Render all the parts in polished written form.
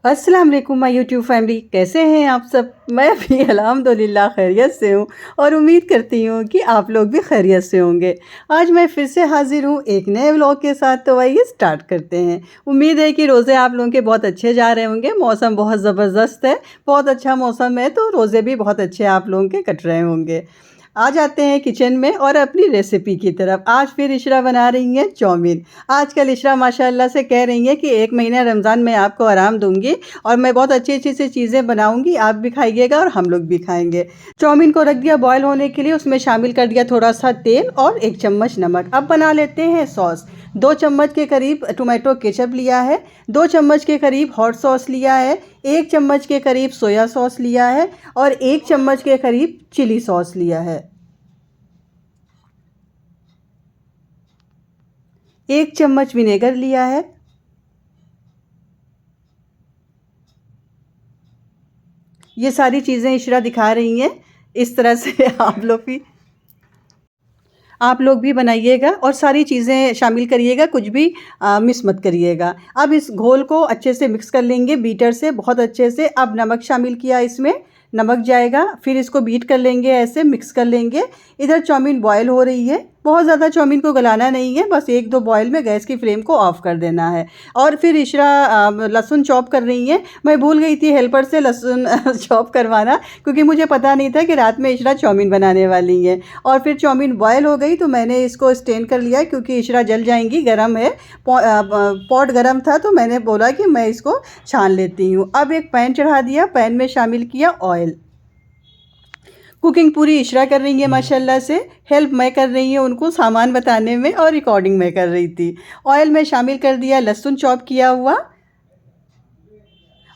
अस्सलाम वालेकुम my YouTube family, कैसे हैं आप सब। मैं भी अल्हम्दुलिल्लाह खैरियत से हूँ और उम्मीद करती हूँ कि आप लोग भी खैरियत से होंगे। आज मैं फिर से हाज़िर हूँ एक नए व्लॉग के साथ। तो आइए स्टार्ट करते हैं। उम्मीद है कि रोज़े आप लोगों के बहुत अच्छे जा रहे होंगे। मौसम बहुत ज़बरदस्त है, बहुत अच्छा मौसम है, तो रोज़े भी बहुत अच्छे आप लोगों के कट रहे होंगे। आ जाते हैं किचन में और अपनी रेसिपी की तरफ। आज फिर इशरा बना रही हैं चाउमीन। आजकल इशरा माशाल्लाह से कह रही हैं कि 1 महीना रमज़ान में आपको आराम दूँगी और मैं बहुत अच्छी-अच्छी सी चीज़ें बनाऊँगी, आप भी खाइएगा और हम लोग भी खाएँगे। चाउमीन को रख दिया बॉयल होने के लिए, उसमें शामिल कर दिया थोड़ा-सा तेल और 1 चम्मच नमक। अब बना लेते हैं सॉस। 2 चम्मच के करीब टोमेटो केचप लिया है, 2 चम्मच के करीब हॉट सॉस लिया है, 1 चम्मच के करीब सोया सॉस लिया है और 1 चम्मच के करीब चिली सॉस लिया है। 1 चम्मच विनेगर लिया है। ये सारी चीज़ें इशरा दिखा रही हैं। इस तरह से आप लोग भी बनाइएगा और सारी चीज़ें शामिल करिएगा, कुछ भी मिस मत करिएगा। अब इस घोल को अच्छे से मिक्स कर लेंगे बीटर से, बहुत अच्छे से। अब नमक शामिल किया इसमें, नमक जाएगा, फिर इसको बीट कर लेंगे, ऐसे मिक्स कर लेंगे। इधर चाउमीन बॉयल हो रही है, बहुत ज़्यादा चाउमीन को गलाना नहीं है, बस 1-2 बॉयल में गैस की फ्लेम को ऑफ़ कर देना है। और फिर इशरा लहसुन चॉप कर रही हैं। मैं भूल गई थी हेल्पर से लहसुन चॉप करवाना, क्योंकि मुझे पता नहीं था कि रात में इशरा चाउमीन बनाने वाली हैं। और फिर चाउमीन बॉयल हो गई तो मैंने इसको स्टेन कर लिया, क्योंकि इशरा जल जाएंगी, गर्म है। पॉट गर्म था तो मैंने बोला कि मैं इसको छान लेती हूँ। अब एक पैन चढ़ा दिया, पैन में शामिल किया ऑयल। कुकिंग पूरी इशरा कर रही है माशाल्लाह से। हेल्प मैं कर रही हूँ उनको सामान बताने में और रिकॉर्डिंग मैं कर रही थी। ऑयल में शामिल कर दिया लहसुन चॉप किया हुआ।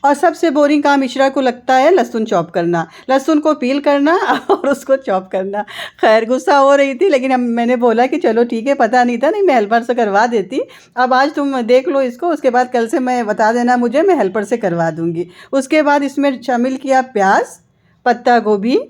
और सबसे बोरिंग काम इशरा को लगता है लहसुन चॉप करना, लहसुन को पील करना और उसको चॉप करना। खैर गुस्सा हो रही थी, लेकिन अब मैंने बोला कि चलो ठीक है, पता नहीं था, नहीं मैं हेल्पर से करवा देती। अब आज तुम देख लो इसको, उसके बाद कल से मैं बता देना मुझे, मैं हेल्पर से करवा दूँगी। उसके बाद इसमें शामिल किया प्याज, पत्ता गोभी।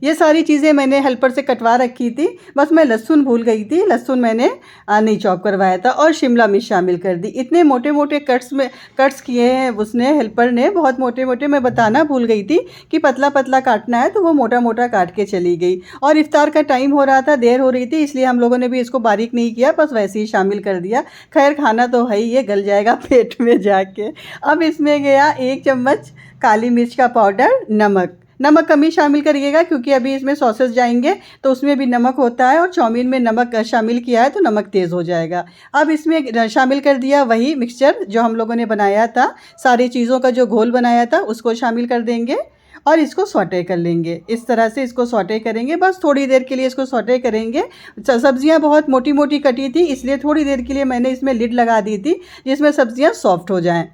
ये सारी चीज़ें मैंने हेल्पर से कटवा रखी थी, बस मैं लहसुन भूल गई थी। लहसुन मैंने नहीं चॉप करवाया था। और शिमला मिर्च शामिल कर दी। इतने मोटे मोटे कट्स किए हैं उसने, हेल्पर ने, बहुत मोटे मोटे। मैं बताना भूल गई थी कि पतला पतला काटना है, तो वो मोटा मोटा काट के चली गई। और इफ्तार का टाइम हो रहा था, देर हो रही थी, इसलिए हम लोगों ने भी इसको बारीक नहीं किया, बस वैसे ही शामिल कर दिया। खैर खाना तो है ही, ये गल जाएगा पेट में जाके। अब इसमें गया 1 चम्मच काली मिर्च का पाउडर, नमक। नमक कम ही शामिल करिएगा, क्योंकि अभी इसमें सॉसेस जाएंगे तो उसमें भी नमक होता है, और चाउमीन में नमक शामिल किया है तो नमक तेज़ हो जाएगा। अब इसमें शामिल कर दिया वही मिक्सचर जो हम लोगों ने बनाया था, सारी चीज़ों का जो घोल बनाया था उसको शामिल कर देंगे और इसको सौटे कर लेंगे। इस तरह से इसको सौटे करेंगे, बस थोड़ी देर के लिए इसको सौटे करेंगे। सब्जियां बहुत मोटी मोटी कटी थी, इसलिए थोड़ी देर के लिए मैंने इसमें लिड लगा दी थी, जिसमें सब्जियां सॉफ्ट हो जाएं।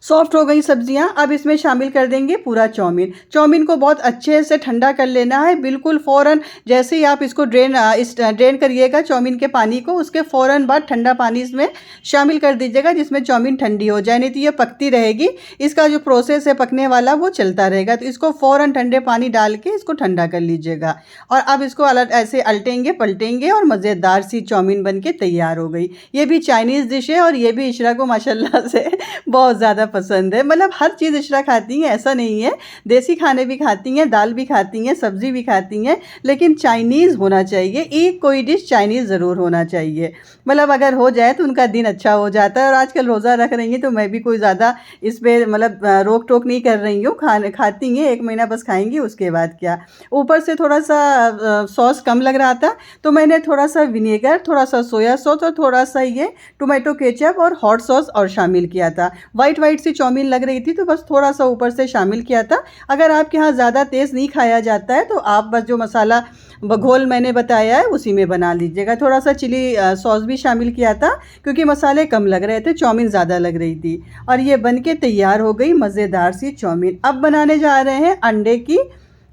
सॉफ्ट हो गई सब्जियां। अब इसमें शामिल कर देंगे पूरा चाउमीन। चाउमीन को बहुत अच्छे से ठंडा कर लेना है, बिल्कुल फ़ौरन। जैसे ही आप इसको ड्रेन करिएगा चाउमीन के पानी को, उसके फ़ौरन बाद ठंडा पानी इसमें शामिल कर दीजिएगा, जिसमें चाउमीन ठंडी हो जाए, नहीं तो ये पकती रहेगी। इसका जो प्रोसेस है पकने वाला वो चलता रहेगा, तो इसको फ़ौरन ठंडे पानी डाल के इसको ठंडा कर लीजिएगा। और अब इसको ऐसे अलटेंगे पलटेंगे और मज़ेदार सी चाउमीन बन के तैयार हो गई। ये भी चाइनीज़ डिश है और ये भी इशरा को माशाल्लाह से बहुत ज़्यादा पसंद है। मतलब हर चीज़ इशरा खाती हैं, ऐसा नहीं है। देसी खाने भी खाती हैं, दाल भी खाती हैं, सब्ज़ी भी खाती हैं, लेकिन चाइनीज़ होना चाहिए। एक कोई डिश चाइनीज़ ज़रूर होना चाहिए। मतलब अगर हो जाए तो उनका दिन अच्छा हो जाता है। और आजकल रोज़ा रख रही हैं तो मैं भी कोई ज़्यादा इस पर मतलब रोक टोक नहीं कर रही हूँ। खाती हैं, 1 महीना बस खाएंगी, उसके बाद क्या। ऊपर से थोड़ा सा सॉस कम लग रहा था, तो मैंने थोड़ा सा विनेगर, थोड़ा सा सोया सॉस और थोड़ा सा ये टोमेटो केचप और हॉट सॉस और शामिल किया था। वाइट वाइट सी चाउमीन लग रही थी, तो बस थोड़ा सा ऊपर से शामिल किया था। अगर आपके यहाँ ज़्यादा तेज़ नहीं खाया जाता है तो आप बस जो मसाला घोल मैंने बताया है उसी में बना लीजिएगा। थोड़ा सा चिली सॉस भी शामिल किया था, क्योंकि मसाले कम लग रहे थे, चाउमीन ज़्यादा लग रही थी। और ये बन के तैयार हो गई मज़ेदार सी चाउमीन। अब बनाने जा रहे हैं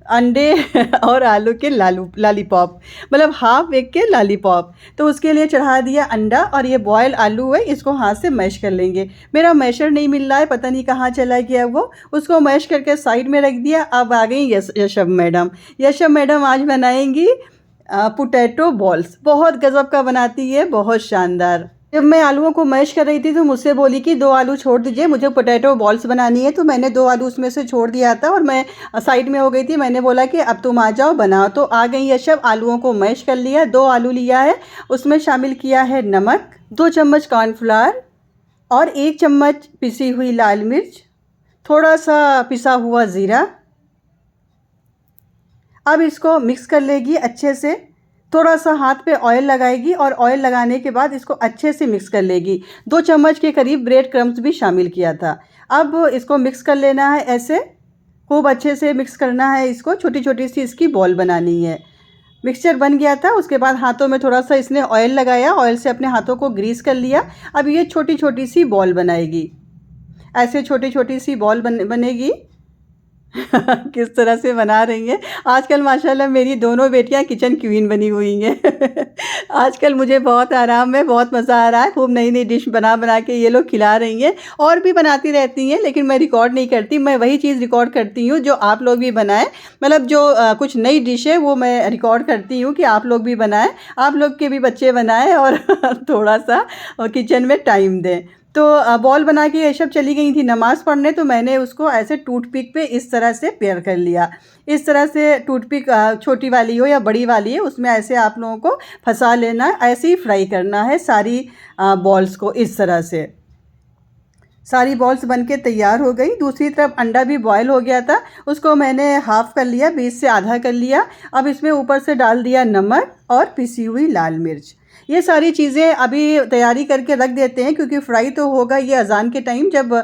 अंडे और आलू के लालीपॉप, मतलब हाफ एग के लालीपॉप। तो उसके लिए चढ़ा दिया अंडा, और ये बॉयल आलू है, इसको हाथ से मैश कर लेंगे। मेरा मैशर नहीं मिल रहा है, पता नहीं कहाँ चला गया वो। उसको मैश करके साइड में रख दिया। अब आ गई यशब मैडम। यशब मैडम आज बनाएंगी पोटैटो बॉल्स। बहुत गज़ब का बनाती है, बहुत शानदार। जब मैं आलूओं को मैश कर रही थी तो मुझसे बोली कि 2 आलू छोड़ दीजिए, मुझे पोटैटो बॉल्स बनानी है। तो मैंने 2 आलू उसमें से छोड़ दिया था और मैं साइड में हो गई थी। मैंने बोला कि अब तुम आ जाओ बनाओ। तो आ गई यशब, आलूओं को मैश कर लिया। 2 आलू लिया है, उसमें शामिल किया है नमक, 2 चम्मच कॉर्नफ्लावर और 1 चम्मच पिसी हुई लाल मिर्च, थोड़ा सा पिसा हुआ ज़ीरा। अब इसको मिक्स कर लेगी अच्छे से, थोड़ा सा हाथ पे ऑयल लगाएगी और ऑयल लगाने के बाद इसको अच्छे से मिक्स कर लेगी। 2 चम्मच के करीब ब्रेड क्रम्स भी शामिल किया था। अब इसको मिक्स कर लेना है, ऐसे खूब अच्छे से मिक्स करना है इसको। छोटी छोटी सी इसकी बॉल बनानी है। मिक्सचर बन गया था, उसके बाद हाथों में थोड़ा सा इसने ऑयल लगाया, ऑयल से अपने हाथों को ग्रीस कर लिया। अब ये छोटी छोटी सी बॉल बनाएगी, ऐसे छोटी छोटी सी बॉल बनेगी। किस तरह से बना रही हैं आजकल, माशाल्लाह मेरी दोनों बेटियां किचन क्वीन बनी हुई हैं। आजकल मुझे बहुत आराम है, बहुत मज़ा आ रहा है। खूब नई नई डिश बना बना के ये लोग खिला रही हैं। और भी बनाती रहती हैं, लेकिन मैं रिकॉर्ड नहीं करती। मैं वही चीज़ रिकॉर्ड करती हूँ जो आप लोग भी बनाएं। मतलब जो कुछ नई डिश है वो मैं रिकॉर्ड करती हूँ कि आप लोग भी बनाएं, आप लोग के भी बच्चे बनाएं और थोड़ा सा किचन में टाइम दें। तो बॉल बना के यशब चली गई थी नमाज़ पढ़ने। तो मैंने उसको ऐसे टूथपिक पे इस तरह से पेयर कर लिया। इस तरह से टूथपिक छोटी वाली हो या बड़ी वाली हो, उसमें ऐसे आप लोगों को फंसा लेना है। ऐसे ही फ्राई करना है सारी बॉल्स को। इस तरह से सारी बॉल्स बनके तैयार हो गई। दूसरी तरफ अंडा भी बॉयल हो गया था, उसको मैंने हाफ़ कर लिया, बीच से आधा कर लिया। अब इसमें ऊपर से डाल दिया नमक और पिसी हुई लाल मिर्च। ये सारी चीज़ें अभी तैयारी करके रख देते हैं, क्योंकि फ्राई तो होगा ये अज़ान के टाइम, जब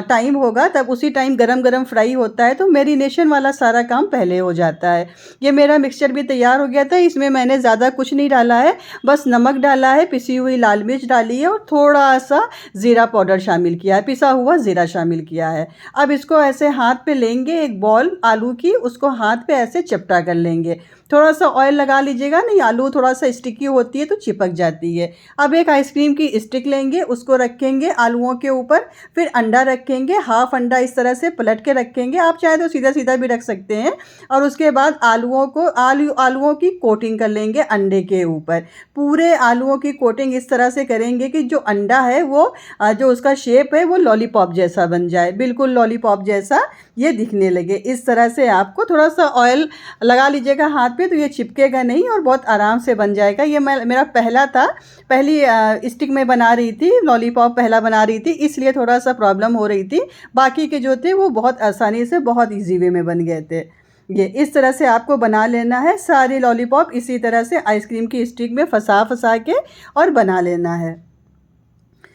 टाइम होगा तब उसी टाइम गरम गरम फ्राई होता है। तो मैरिनेशन वाला सारा काम पहले हो जाता है। ये मेरा मिक्सचर भी तैयार हो गया था। इसमें मैंने ज़्यादा कुछ नहीं डाला है, बस नमक डाला है, पिसी हुई लाल मिर्च डाली है और थोड़ा सा ज़ीरा पाउडर शामिल किया है, पिसा हुआ ज़ीरा शामिल किया है। अब इसको ऐसे हाथ पे लेंगे, एक बॉल आलू की, उसको हाथ पे ऐसे चपटा कर लेंगे। थोड़ा सा ऑयल लगा लीजिएगा, नहीं आलू थोड़ा सा स्टिकी होती है तो चिपक जाती है। अब एक आइसक्रीम की स्टिक लेंगे, उसको रखेंगे आलूओं के ऊपर, फिर अंडा रखेंगे, हाफ अंडा इस तरह से पलट के रखेंगे। आप चाहे तो सीधा सीधा भी रख सकते हैं। और उसके बाद आलूओं की कोटिंग कर लेंगे अंडे के ऊपर। पूरे आलूओं की कोटिंग इस तरह से करेंगे कि जो अंडा है वो जो उसका शेप है वो लॉलीपॉप जैसा बन जाए, बिल्कुल लॉलीपॉप जैसा ये दिखने लगे। इस तरह से आपको थोड़ा सा ऑयल लगा लीजिएगा हाथ पे, तो ये चिपकेगा नहीं और बहुत आराम से बन जाएगा। ये मेरा पहला था, पहली स्टिक में बना रही थी, लॉलीपॉप पहला बना रही थी, इसलिए थोड़ा सा प्रॉब्लम हो रही थी। बाकी के जो थे वो बहुत आसानी से, बहुत ईजी वे में बन गए थे। ये इस तरह से आपको बना लेना है सारे लॉलीपॉप, इसी तरह से आइसक्रीम की स्टिक में फंसा फंसा के और बना लेना है।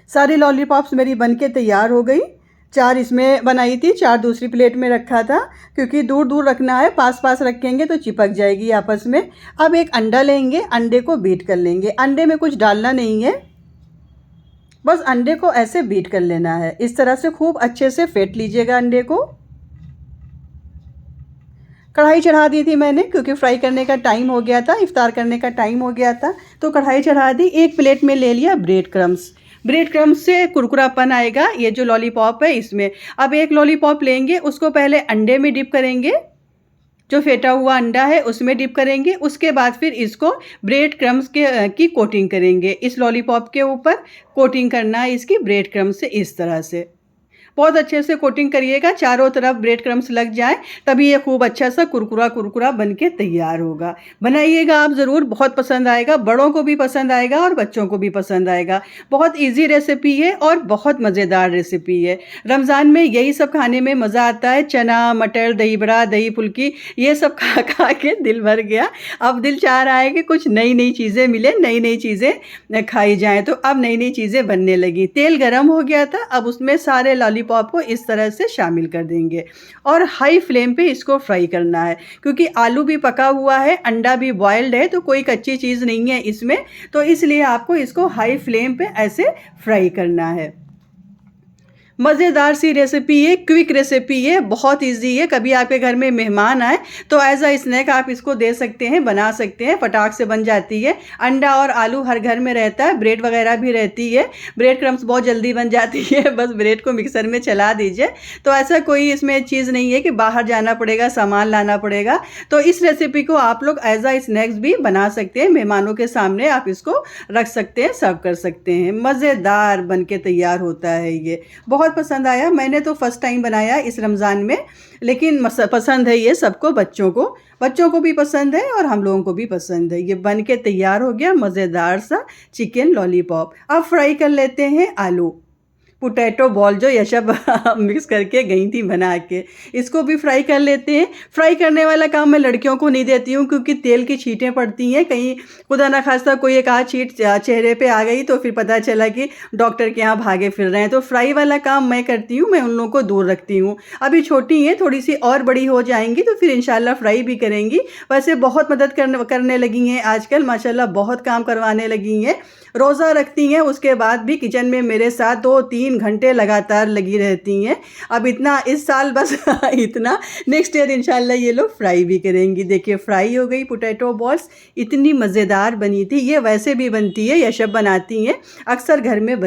सारी लॉलीपॉप्स मेरी बनके तैयार हो गई। 4 इसमें बनाई थी, 4 दूसरी प्लेट में रखा था, क्योंकि दूर दूर रखना है, पास पास रखेंगे तो चिपक जाएगी आपस में। अब एक अंडा लेंगे, अंडे को बीट कर लेंगे। अंडे में कुछ डालना नहीं है, बस अंडे को ऐसे बीट कर लेना है। इस तरह से खूब अच्छे से फेंट लीजिएगा अंडे को। कढ़ाई चढ़ा दी थी मैंने, क्योंकि फ्राई करने का टाइम हो गया था, इफ्तार करने का टाइम हो गया था, तो कढ़ाई चढ़ा दी। एक प्लेट में ले लिया ब्रेड क्रम्स। ब्रेड क्रम्स से कुरकुरापन आएगा ये जो लॉलीपॉप है इसमें। अब एक लॉलीपॉप लेंगे, उसको पहले अंडे में डिप करेंगे, जो फेंटा हुआ अंडा है उसमें डिप करेंगे। उसके बाद फिर इसको ब्रेड क्रम्स की कोटिंग करेंगे। इस लॉलीपॉप के ऊपर कोटिंग करना है इसकी ब्रेड क्रम्स से, इस तरह से बहुत अच्छे से कोटिंग करिएगा, चारों तरफ ब्रेड क्रम्स लग जाए, तभी ये खूब अच्छा सा कुरकुरा कुरकुरा बन के तैयार होगा। बनाइएगा आप ज़रूर, बहुत पसंद आएगा, बड़ों को भी पसंद आएगा और बच्चों को भी पसंद आएगा। बहुत इजी रेसिपी है और बहुत मज़ेदार रेसिपी है। रमज़ान में यही सब खाने में मज़ा आता है, चना मटर, दही बड़ा, दही फुल्की, ये सब खा खा के दिल भर गया। अब दिल चाह रहा है कि कुछ नई नई चीज़ें मिले, नई नई चीज़ें खाई जाएँ। तो अब नई नई चीज़ें बनने लगी। तेल गर्म हो गया था, अब उसमें सारे लॉलीपॉप को इस तरह से शामिल कर देंगे और हाई फ्लेम पे इसको फ्राई करना है, क्योंकि आलू भी पका हुआ है, अंडा भी बॉयल्ड है, तो कोई कच्ची चीज़ नहीं है इसमें, तो इसलिए आपको इसको हाई फ्लेम पे ऐसे फ्राई करना है। मज़ेदार सी रेसिपी है, क्विक रेसिपी है, बहुत ईज़ी है। कभी आपके घर में मेहमान आए तो एज़ अ स्नैक आप इसको दे सकते हैं, बना सकते हैं, फटाक से बन जाती है। अंडा और आलू हर घर में रहता है, ब्रेड वगैरह भी रहती है। ब्रेड क्रम्स बहुत जल्दी बन जाती है, बस ब्रेड को मिक्सर में चला दीजिए। तो ऐसा कोई इसमें चीज़ नहीं है कि बाहर जाना पड़ेगा, सामान लाना पड़ेगा। तो इस रेसिपी को आप लोग एज़ अ स्नैक्स भी बना सकते हैं, मेहमानों के सामने आप इसको रख सकते हैं, सर्व कर सकते हैं। मज़ेदार बन के तैयार होता है ये। बहुत पसंद आया। मैंने तो फर्स्ट टाइम बनाया इस रमज़ान में, लेकिन पसंद है ये सबको, बच्चों को भी पसंद है और हम लोगों को भी पसंद है। ये बन के तैयार हो गया मज़ेदार सा चिकन लॉलीपॉप। अब फ्राई कर लेते हैं आलू, पोटैटो बॉल जो यशब मिक्स करके गई थी बना के, इसको भी फ्राई कर लेते हैं। फ्राई करने वाला काम मैं लड़कियों को नहीं देती हूँ, क्योंकि तेल की छींटें पड़ती हैं, कहीं खुदा ना खास्ता कोई एक आध छींट चेहरे पे आ गई तो फिर पता चला कि डॉक्टर के यहाँ भागे फिर रहे हैं। तो फ्राई वाला काम मैं करती हूँ, मैं उन लोगों को दूर रखती हूँ। अभी छोटी हैं, थोड़ी सी और बड़ी हो जाएंगी तो फिर इंशाल्लाह फ्राई भी करेंगी। वैसे बहुत मदद करने लगी हैं आजकल, माशाल्लाह बहुत काम करवाने लगी हैं। रोज़ा रखती हैं, उसके बाद भी किचन में मेरे साथ 2-3 घंटे लगातार लगी रहती हैं। अब इतना इस साल बस इतना, नेक्स्ट ईयर इंशाल्लाह ये लोग फ्राई भी करेंगी। देखिए फ्राई हो गई पोटैटो बॉल्स, इतनी मज़ेदार बनी थी। ये वैसे भी बनती है, यशब बनाती हैं, अक्सर घर में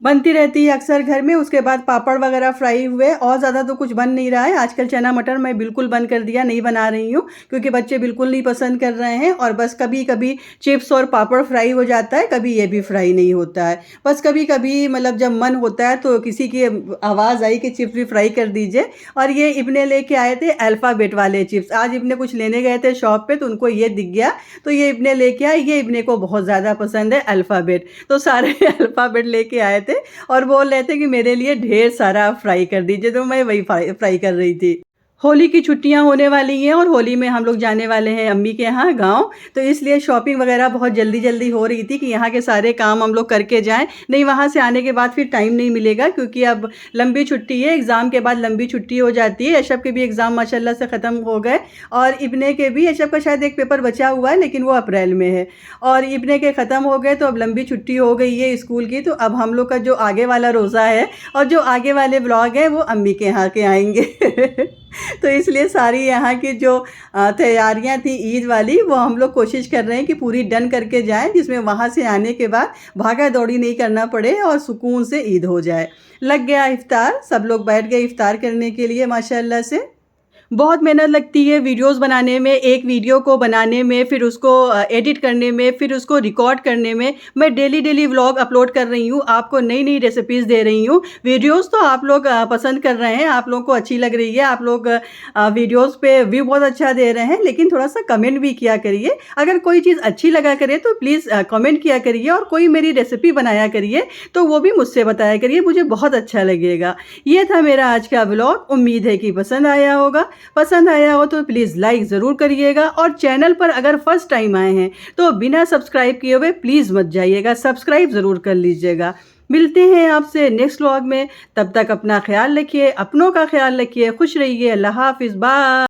बनती रहती है अक्सर घर में। उसके बाद पापड़ वगैरह फ्राई हुए, और ज़्यादा तो कुछ बन नहीं रहा है आजकल। चना मटर मैं बिल्कुल बंद कर दिया, नहीं बना रही हूँ, क्योंकि बच्चे बिल्कुल नहीं पसंद कर रहे हैं। और बस कभी कभी चिप्स और पापड़ फ्राई हो जाता है, कभी ये भी फ्राई नहीं होता है। बस कभी कभी मतलब जब मन होता है तो किसी की आवाज़ आई कि चिप्स भी फ्राई कर दीजिए। और ये इब्ने लेके आए थे अल्फ़ाबेट वाले चिप्स। आज इब्ने कुछ लेने गए थे शॉप पे, तो उनको ये दिख गया तो ये इब्ने लेके आए। ये इब्ने को बहुत ज़्यादा पसंद है अल्फ़ाबेट, तो सारे अल्फ़ाबेट लेके आए थे और बोल रहे थे कि मेरे लिए ढेर सारा फ्राई कर दीजिए, तो मैं वही फ्राई कर रही थी। होली की छुट्टियां होने वाली हैं और होली में हम लोग जाने वाले हैं अम्मी के यहाँ गांव, तो इसलिए शॉपिंग वगैरह बहुत जल्दी जल्दी हो रही थी कि यहाँ के सारे काम हम लोग करके जाएं। नहीं, वहाँ से आने के बाद फिर टाइम नहीं मिलेगा, क्योंकि अब लंबी छुट्टी है, एग्ज़ाम के बाद लंबी छुट्टी हो जाती है। यशब के भी एग्ज़ाम माशाल्लाह से ख़त्म हो गए, और इब्ने के भी, यशब का शायद एक पेपर बचा हुआ है लेकिन वो अप्रैल में है, और इब्ने के ख़त्म हो गए। तो अब लंबी छुट्टी हो गई है स्कूल की, तो अब हम लोग का जो आगे वाला रोज़ा है और जो आगे वाले ब्लॉग हैं वो अम्मी के यहाँ के आएंगे तो इसलिए सारी यहाँ की जो तैयारियाँ थी ईद वाली, वो हम लोग कोशिश कर रहे हैं कि पूरी डन करके जाएं, जिसमें वहाँ से आने के बाद भागा दौड़ी नहीं करना पड़े और सुकून से ईद हो जाए। लग गया इफ्तार, सब लोग बैठ गए इफ्तार करने के लिए माशाल्लाह से। बहुत मेहनत लगती है वीडियोस बनाने में, एक वीडियो को बनाने में, फिर उसको एडिट करने में, फिर उसको रिकॉर्ड करने में। मैं डेली व्लॉग अपलोड कर रही हूँ, आपको नई नई रेसिपीज़ दे रही हूँ। वीडियोस तो आप लोग पसंद कर रहे हैं, आप लोगों को अच्छी लग रही है, आप लोग वीडियोस पे व्यू बहुत अच्छा दे रहे हैं, लेकिन थोड़ा सा कमेंट भी किया करिए। अगर कोई चीज़ अच्छी लगा करे तो प्लीज़ कमेंट किया करिए, और कोई मेरी रेसिपी बनाया करिए तो वो भी मुझसे बताया करिए, मुझे बहुत अच्छा लगेगा। ये था मेरा आज का व्लॉग, उम्मीद है कि पसंद आया होगा। पसंद आया हो तो प्लीज़ लाइक ज़रूर करिएगा, और चैनल पर अगर फर्स्ट टाइम आए हैं तो बिना सब्सक्राइब किए हुए प्लीज़ मत जाइएगा, सब्सक्राइब ज़रूर कर लीजिएगा। मिलते हैं आपसे नेक्स्ट व्लॉग में, तब तक अपना ख्याल रखिए, अपनों का ख्याल रखिए, खुश रहिए। अल्लाह हाफिज़, बाय।